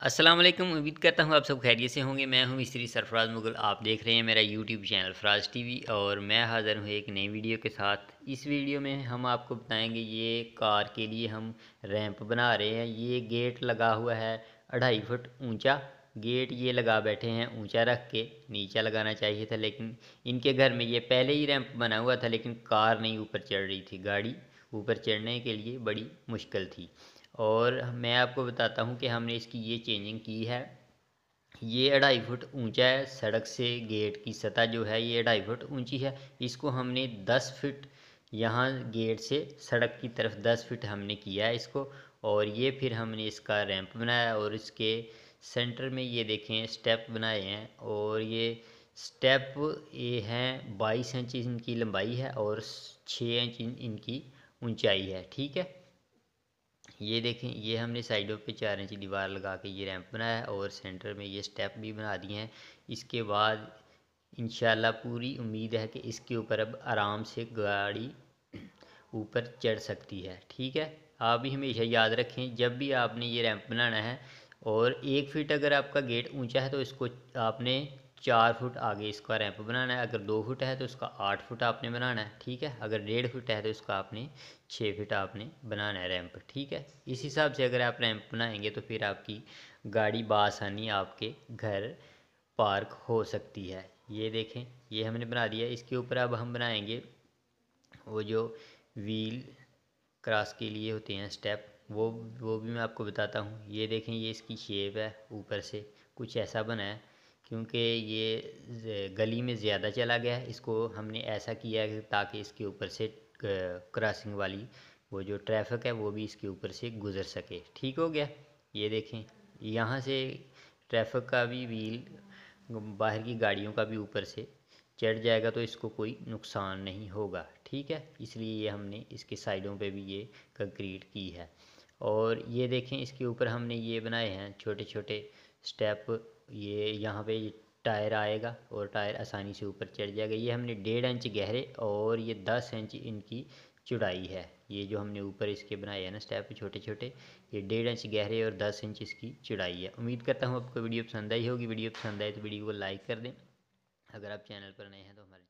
अस्सलाम वालेकुम। उम्मीद करता हूँ आप सब खैरियत से होंगे। मैं हूँ मिस्त्री सरफराज मुगल। आप देख रहे हैं मेरा यूट्यूब चैनल फराज टीवी और मैं हाज़िर हूँ एक नई वीडियो के साथ। इस वीडियो में हम आपको बताएंगे ये कार के लिए हम रैंप बना रहे हैं। ये गेट लगा हुआ है 2.5 फुट ऊंचा। गेट ये लगा बैठे हैं ऊंचा रख के। नीचा लगाना चाहिए था लेकिन इनके घर में ये पहले ही रैंप बना हुआ था, लेकिन कार नहीं ऊपर चढ़ रही थी। गाड़ी ऊपर चढ़ने के लिए बड़ी मुश्किल थी। और मैं आपको बताता हूँ कि हमने इसकी ये चेंजिंग की है। ये 2.5 फुट ऊंचा है। सड़क से गेट की सतह जो है ये 2.5 फुट ऊंची है। इसको हमने 10 फीट यहाँ गेट से सड़क की तरफ 10 फीट हमने किया है इसको। और ये फिर हमने इसका रैंप बनाया और इसके सेंटर में ये देखें स्टेप बनाए हैं। और ये स्टेप ये हैं 22 इंच इनकी लंबाई है और 6 इंच इनकी ऊंचाई है। ठीक है, ये देखें, ये हमने साइडों पे 4 इंच दीवार लगा के ये रैंप बनाया है और सेंटर में ये स्टेप भी बना दिए हैं। इसके बाद इंशाल्लाह पूरी उम्मीद है कि इसके ऊपर अब आराम से गाड़ी ऊपर चढ़ सकती है। ठीक है, आप भी हमेशा याद रखें जब भी आपने ये रैंप बनाना है। और 1 फीट अगर आपका गेट ऊंचा है तो इसको आपने 4 फुट आगे इसका रैंप बनाना है। अगर 2 फुट है तो उसका 8 फुट आपने बनाना है। ठीक है, अगर 1.5 फुट है तो उसका आपने 6 फीट आपने बनाना है रैंप। ठीक है, इस हिसाब से अगर आप रैंप बनाएंगे तो फिर आपकी गाड़ी बआसानी आपके घर पार्क हो सकती है। ये देखें, ये हमने बना दिया। इसके ऊपर अब हम बनाएंगे वो जो व्हील क्रॉस के लिए होते हैं स्टेप, वो भी मैं आपको बताता हूँ। ये देखें, ये इसकी शेप है ऊपर से कुछ ऐसा बना है क्योंकि ये गली में ज़्यादा चला गया है। इसको हमने ऐसा किया है ताकि इसके ऊपर से क्रॉसिंग वाली वो जो ट्रैफिक है वो भी इसके ऊपर से गुज़र सके। ठीक हो गया। ये देखें, यहाँ से ट्रैफिक का भी व्हील बाहर की गाड़ियों का भी ऊपर से चढ़ जाएगा तो इसको कोई नुकसान नहीं होगा। ठीक है, इसलिए ये हमने इसके साइडों पे भी ये कंक्रीट की है। और ये देखें, इसके ऊपर हमने ये बनाए हैं छोटे छोटे स्टेप। ये यहाँ पे ये टायर आएगा और टायर आसानी से ऊपर चढ़ जाएगा। ये हमने 1.5 इंच गहरे और ये 10 इंच इनकी चौड़ाई है। ये जो हमने ऊपर इसके बनाए हैं ना स्टेप छोटे छोटे, ये 1.5 इंच गहरे और 10 इंच इसकी चौड़ाई है। उम्मीद करता हूँ आपको वीडियो पसंद आई होगी। वीडियो पसंद आए तो वीडियो को लाइक कर दें। अगर आप चैनल पर नए हैं तो हमारे